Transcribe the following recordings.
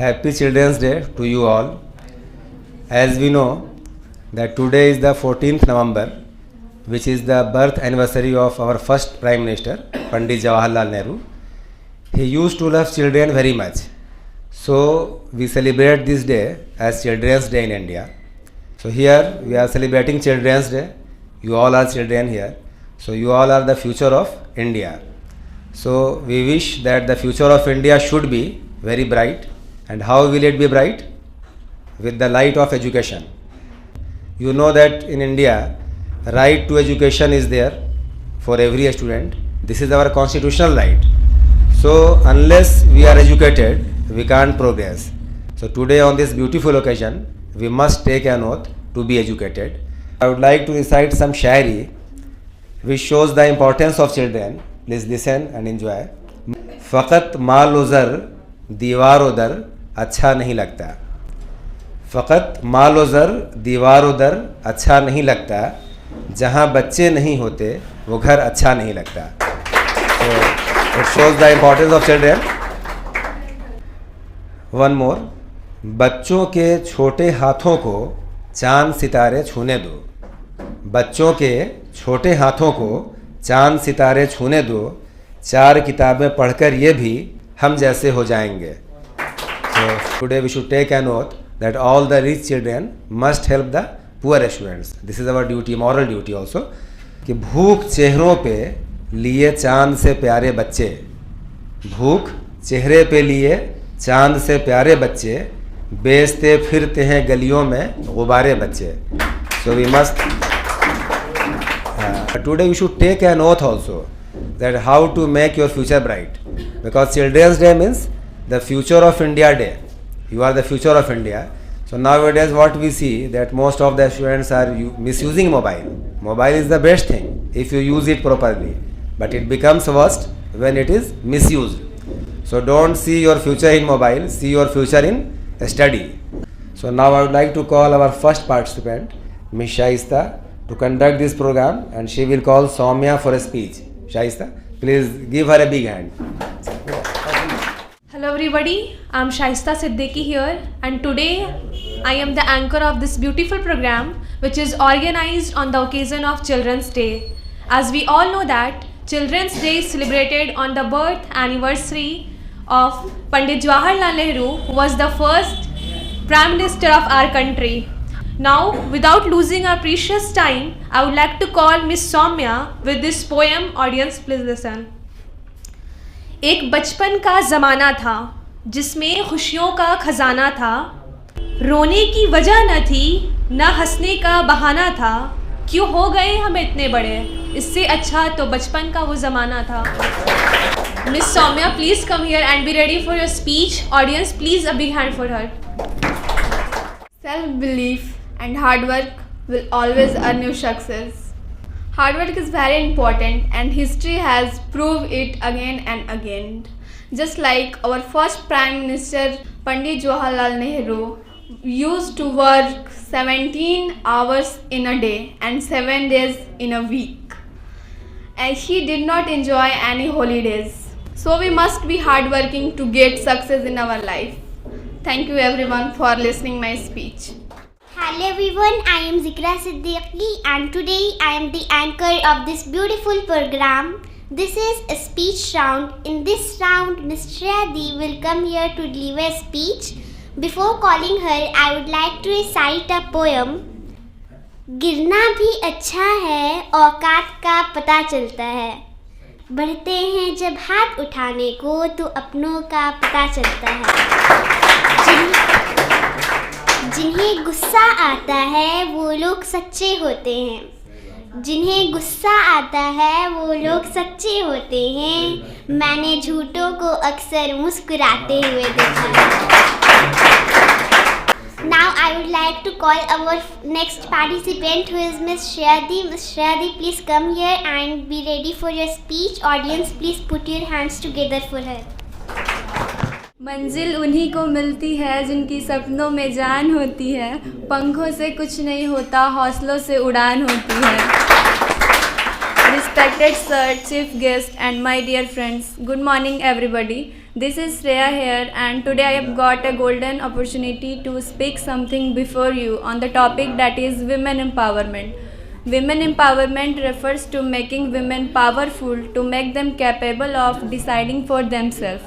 Happy Children's Day to you all. As we know that today is the 14th November, which is the birth anniversary of our first Prime Minister, Pandit Jawaharlal Nehru. He used to love children very much. So we celebrate this day as Children's Day in India. So here we are celebrating Children's Day. You all are children here. So you all are the future of India. So we wish that the future of India should be very bright. And how will it be bright? With the light of education. You know that in India, right to education is there for every student. This is our constitutional right. So unless we are educated, we can't progress. So today on this beautiful occasion, we must take an oath to be educated. I would like to recite some shairi which shows the importance of children. Please listen and enjoy. फ़क़त माल उज़र दीवार उदर अच्छा नहीं लगता. फ़क़त माल उज़र दीवार उदर अच्छा नहीं लगता. जहाँ बच्चे नहीं होते वो घर अच्छा नहीं लगता. So it shows the importance of children. One more. बच्चों के छोटे हाथों को चांद सितारे छूने दो. बच्चों के छोटे हाथों को चांद सितारे छूने दो. 4 किताबें पढ़कर ये भी हम जैसे हो जाएंगे. So today we should take an oath that all the rich children must help the poor students. This is our duty, moral duty also. कि भूख चेहरों पे लिए चांद से प्यारे बच्चे. भूख चेहरे पे लिए चांद से प्यारे बच्चे. बेचते फिरते हैं गलियों में गुब्बारे बच्चे. So we must today we should take an oath also that how to make your future bright, because Children's Day means the future of India day. You are the future of India. So nowadays what we see that most of the students are misusing mobile. Mobile is the best thing if you use it properly, but it becomes worst when it is misused. So don't see your future in mobile, see your future in study. So now I would like to call our first participant, Ms. Shaista, to conduct this program, and she will call Soumya for a speech. Shaista, please give her a big hand. Hello everybody, I am Shaista Siddiqui here, and today I am the anchor of this beautiful program which is organized on the occasion of Children's Day. As we all know that Children's Day is celebrated on the birth anniversary of Pandit Jawaharlal Nehru, who was the first Prime Minister of our country. Now, without losing our precious time, I would like to call Miss Soumya with this poem. Audience, please listen. एक बचपन का ज़माना था जिसमें खुशियों का खजाना था. रोने की वजह न थी, न हंसने का बहाना था. क्यों हो गए हम इतने बड़े, इससे अच्छा तो बचपन का वो ज़माना था. Miss Soumya, please come here and be ready for your speech. Audience, please a big hand for her. Self-belief and hard work will always earn you success. Hard work is very important and history has proved it again and again. Just like our first Prime Minister Pandit Jawaharlal Nehru used to work 17 hours in a day and 7 days in a week. And he did not enjoy any holidays. So we must be hardworking to get success in our life. Thank you everyone for listening my speech. Hello everyone, I am Zikra Siddiqui and today I am the anchor of this beautiful program. This is a speech round. In this round, Ms. Shreya will come here to deliver a speech. Before calling her, I would like to recite a poem. गिरना भी अच्छा है, औकात का पता चलता है. बढ़ते हैं जब हाथ उठाने को तो अपनों का पता चलता है. जिन्हें गुस्सा आता है वो लोग सच्चे होते हैं. जिन्हें गुस्सा आता है वो लोग सच्चे होते हैं. मैंने झूठों को अक्सर मुस्कुराते हुए देखा है. Now I would like to call our next participant, who is Ms. Shreya. Ms. Shreya, please come here and be ready for your speech. Audience, please put your hands together for her. मंजिल उन्हीं को मिलती है जिनकी सपनों में जान होती है. पंखों से कुछ नहीं होता, हौसलों से उड़ान होती है. Respected sir, chief guest and my dear friends, good morning everybody. This is Shreya here, and today I have got a golden opportunity to speak something before you on the topic that is women empowerment. Women empowerment refers to making women powerful to make them capable of deciding for themselves.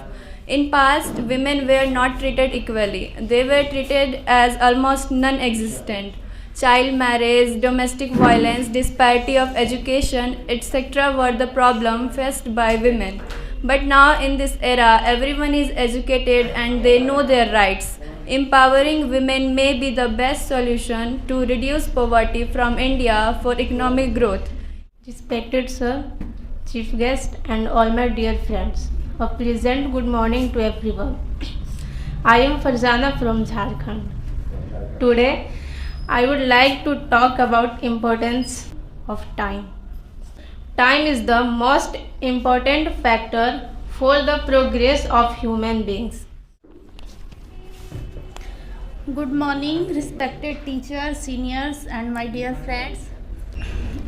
In past, women were not treated equally. They were treated as almost non-existent. Child marriage, domestic violence, disparity of education, etc. were the problem faced by women. But now in this era, everyone is educated and they know their rights. Empowering women may be the best solution to reduce poverty from India for economic growth. Respected Sir, Chief Guest and all my dear friends, a pleasant good morning to everyone. I am Farzana from Jharkhand. Today, I would like to talk about importance of time. Time is the most important factor for the progress of human beings. Good morning, respected teachers, seniors, and my dear friends.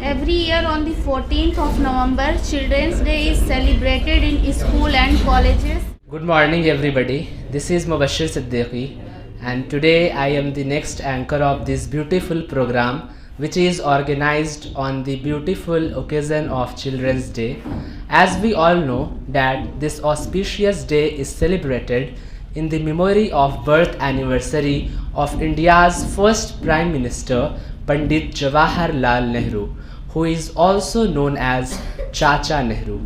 Every year on the 14th of November, Children's Day is celebrated in school and colleges. Good morning, everybody. This is Mubashir Siddiqui, and today I am the next anchor of this beautiful program, which is organized on the beautiful occasion of Children's Day. As we all know that this auspicious day is celebrated in the memory of birth anniversary of India's first Prime Minister, Pandit Jawaharlal Nehru, who is also known as Chacha Nehru.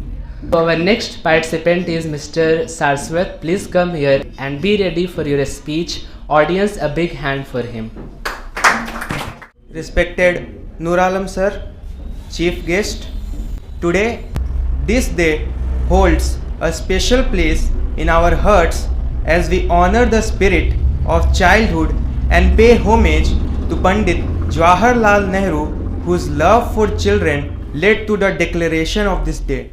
Our next participant is Mr. Sarswat. Please come here and be ready for your speech. Audience, a big hand for him. Respected Nur Alam Sir, Chief Guest, today this day holds a special place in our hearts as we honor the spirit of childhood and pay homage to Pandit Jawaharlal Nehru, whose love for children led to the declaration of this day.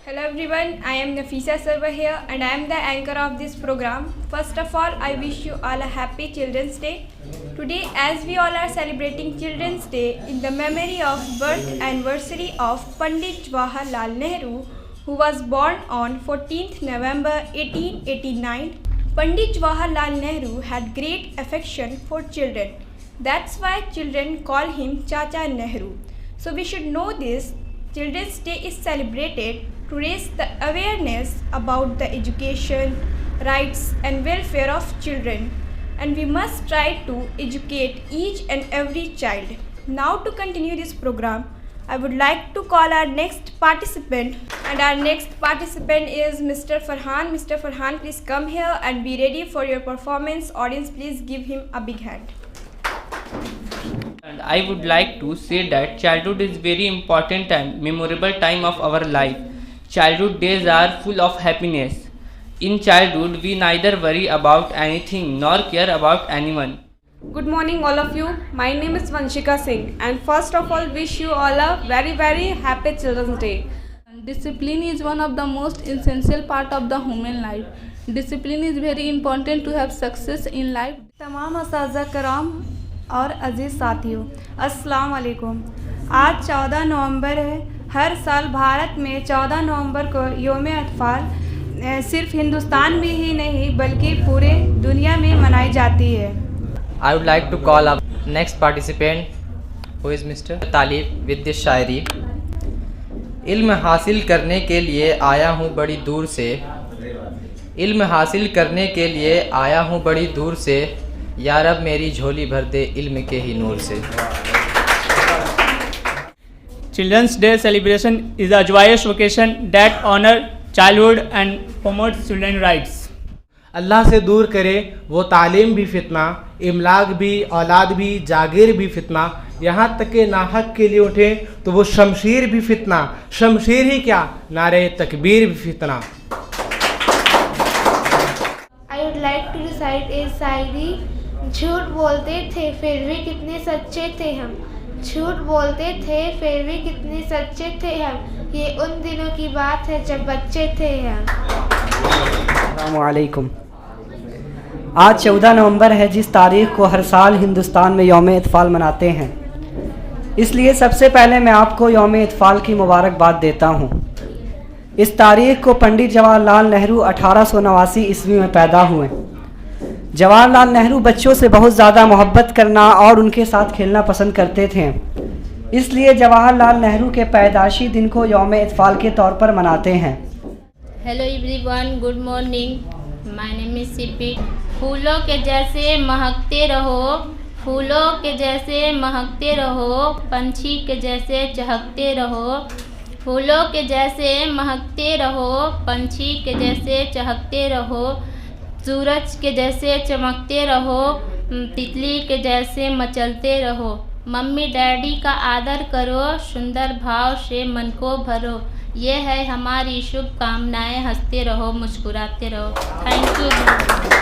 Hello everyone, I am Nafisa Sarwar here and I am the anchor of this program. First of all, I wish you all a happy Children's Day. Today, as we all are celebrating Children's Day in the memory of birth anniversary of Pandit Jawaharlal Nehru, who was born on 14th November 1889. Pandit Jawaharlal Nehru had great affection for children. That's why children call him Chacha Nehru. So we should know this. Children's Day is celebrated to raise the awareness about the education, rights and welfare of children, and we must try to educate each and every child. Now to continue this program, I would like to call our next participant, and our next participant is Mr. Farhan. Mr. Farhan, please come here and be ready for your performance. Audience, please give him a big hand. And I would like to say that childhood is very important and memorable time of our life. Childhood days are full of happiness. In childhood, we neither worry about anything nor care about anyone. Good morning all of you. My name is Vanshika Singh and first of all wish you all a very happy Children's Day. Discipline is one of the most essential part of the human life. Discipline is very important to have success in life. तमाम असाज़ा कराम और अज़ीज़ साथियों, अस्सलाम वालेकुम। आज 14 नवंबर है। हर साल भारत में 14 नवंबर को योम अतफ़ाल सिर्फ हिंदुस्तान में ही नहीं बल्कि पूरे दुनिया में मनाई जाती है। I would like to call up next participant, who is Mr. Talib with this शायरी। इल्म हासिल करने के लिए आया हूँ बड़ी दूर से, इल्म हासिल करने के लिए आया हूँ बड़ी दूर से, या रब मेरी झोली भर दे इल्म के ही नूर से। Children's Day celebration is a joyous occasion that honor childhood and promotes children's rights. अल्लाह से दूर करे वो तालीम भी फितना, इमलाक भी, औलाद भी, जागीर भी फितना, यहाँ तक के नाहक के लिए उठे तो वो शमशीर भी फितना, शमशीर ही क्या नारे तकबीर भी फितना। I would like to recite a शायरी। झूठ बोलते थे फिर भी कितने सच्चे थे हम, झूठ बोलते थे फिर भी कितने सच्चे थे हम, ये उन दिनों की बात है जब बच्चे थे हम। अस्सलामुअलैकुम। आज 14 नवंबर है जिस तारीख को हर साल हिंदुस्तान में यौम इत्फ़ाल मनाते हैं, इसलिए सबसे पहले मैं आपको यौम इत्फ़ाल की मुबारकबाद देता हूँ। इस तारीख को पंडित जवाहरलाल नेहरू 1889 ईस्वी में पैदा हुए। जवाहरलाल नेहरू बच्चों से बहुत ज़्यादा मोहब्बत करना और उनके साथ खेलना पसंद करते थे, इसलिए जवाहरलाल नेहरू के पैदाइशी दिन को यौम इत्फाल के तौर पर मनाते हैं। Hello everyone, good morning. My name is CP. फूलों के जैसे महकते रहो, फूलों के जैसे महकते रहो, पंछी के जैसे चहकते रहो, फूलों के जैसे महकते रहो, पंछी के जैसे चहकते रहो, सूरज के जैसे चमकते रहो, तितली के जैसे मचलते रहो। मम्मी डैडी का आदर करो, सुंदर भाव से मन को भरो। ये है हमारी शुभकामनाएं। हंसते रहो, मुस्कुराते रहो। Thank you.